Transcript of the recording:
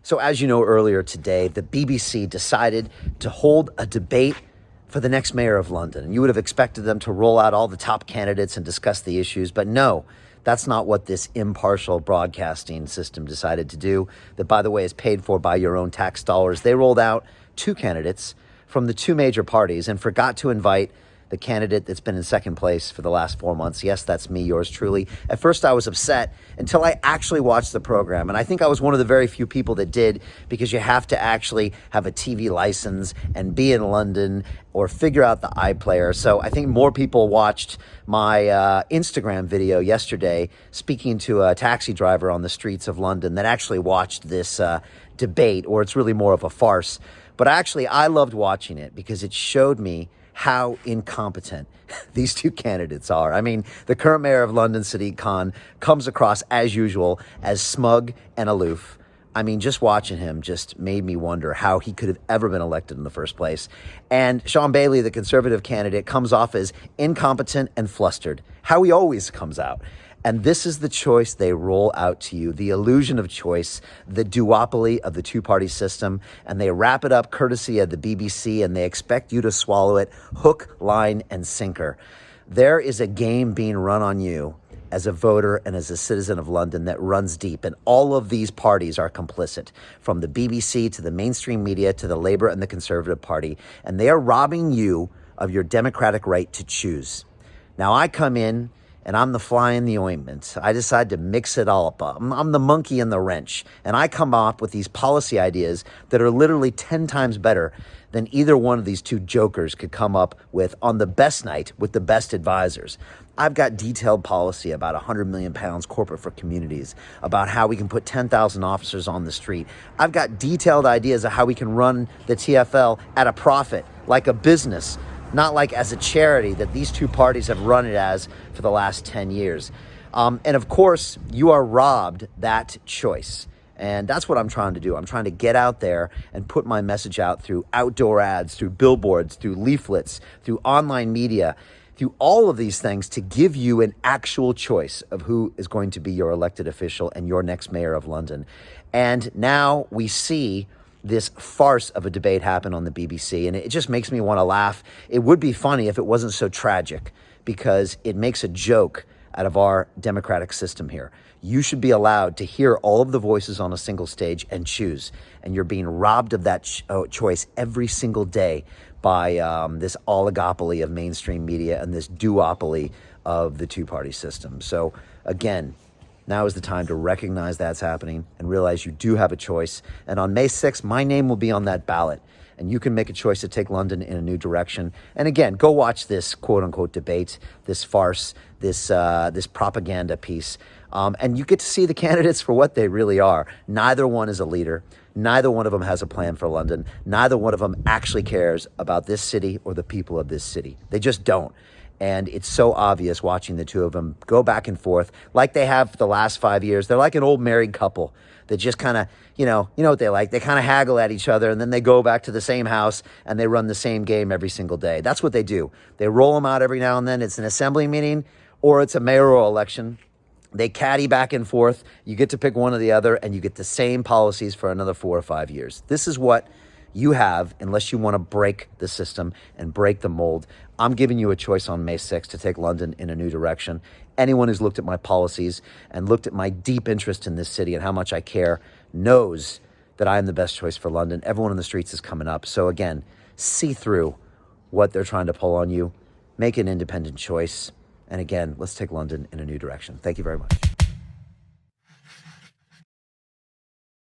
So as you know, earlier today, the BBC decided to hold a debate for the next mayor of London. And you would have expected them to roll out all the top candidates and discuss the issues, but no, that's not what this impartial broadcasting system decided to do, that, by the way, is paid for by your own tax dollars. They rolled out two candidates from the two major parties and forgot to invite the candidate that's been in second place for the last 4 months. Yes, that's me, yours truly. At first, I was upset until I actually watched the program. And I think I was one of the very few people that did, because you have to actually have a TV license and be in London or figure out the iPlayer. So I think more people watched my Instagram video yesterday speaking to a taxi driver on the streets of London than actually watched this debate, or it's really more of a farce. But actually, I loved watching it because it showed me how incompetent these two candidates are. I mean, the current mayor of London, Sadiq, comes across, as usual, as smug and aloof. I mean, just watching him just made me wonder how he could have ever been elected in the first place. And Shaun, the Conservative candidate, comes off as incompetent and flustered, how he always comes out. And this is the choice they roll out to you, the illusion of choice, the duopoly of the two-party system, and they wrap it up courtesy of the BBC, and they expect you to swallow it hook, line, and sinker. There is a game being run on you as a voter and as a citizen of London that runs deep, and all of these parties are complicit, from the BBC to the mainstream media to the Labour and the Conservative Party, and they are robbing you of your democratic right to choose. Now, I come in, and I'm the fly in the ointment. I decide to mix it all up. I'm the monkey in the wrench. And I come up with these policy ideas that are literally 10 times better than either one of these two jokers could come up with on the best night with the best advisors. I've got detailed policy about £100 million corporate for communities, about how we can put 10,000 officers on the street. I've got detailed ideas of how we can run the TfL at a profit, like a business, not like as a charity that these two parties have run it as for the last 10 years. And of course, you are robbed that choice. And that's what I'm trying to do. I'm trying to get out there and put my message out through outdoor ads, through billboards, through leaflets, through online media, through all of these things to give you an actual choice of who is going to be your elected official and your next mayor of London. And now we see this farce of a debate happen on the BBC, and it just makes me want to laugh. It would be funny if it wasn't so tragic, because it makes a joke out of our democratic system here. You should be allowed to hear all of the voices on a single stage and choose, and you're being robbed of that choice every single day by this oligopoly of mainstream media and this duopoly of the two-party system. So again, now is the time to recognize that's happening and realize you do have a choice. And on May 6th, my name will be on that ballot. And you can make a choice to take London in a new direction. And again, go watch this quote-unquote debate, this farce, this propaganda piece. And you get to see the candidates for what they really are. Neither one is a leader. Neither one of them has a plan for London. Neither one of them actually cares about this city or the people of this city. They just don't. And it's so obvious watching the two of them go back and forth like they have for the last 5 years. They're like an old married couple that just kind of, you know what they like. They kind of haggle at each other, and then they go back to the same house and they run the same game every single day. That's what they do. They roll them out every now and then. It's an assembly meeting or it's a mayoral election. They caddy back and forth. You get to pick one or the other, and you get the same policies for another 4 or 5 years. This is what you have unless you want to break the system and break the mold. I'm giving you a choice on May 6th to take London in a new direction. Anyone who's looked at my policies and looked at my deep interest in this city and how much I care knows that I am the best choice for London. Everyone on the streets is coming up. So again, see through what they're trying to pull on you. Make an independent choice. And again, let's take London in a new direction. Thank you very much.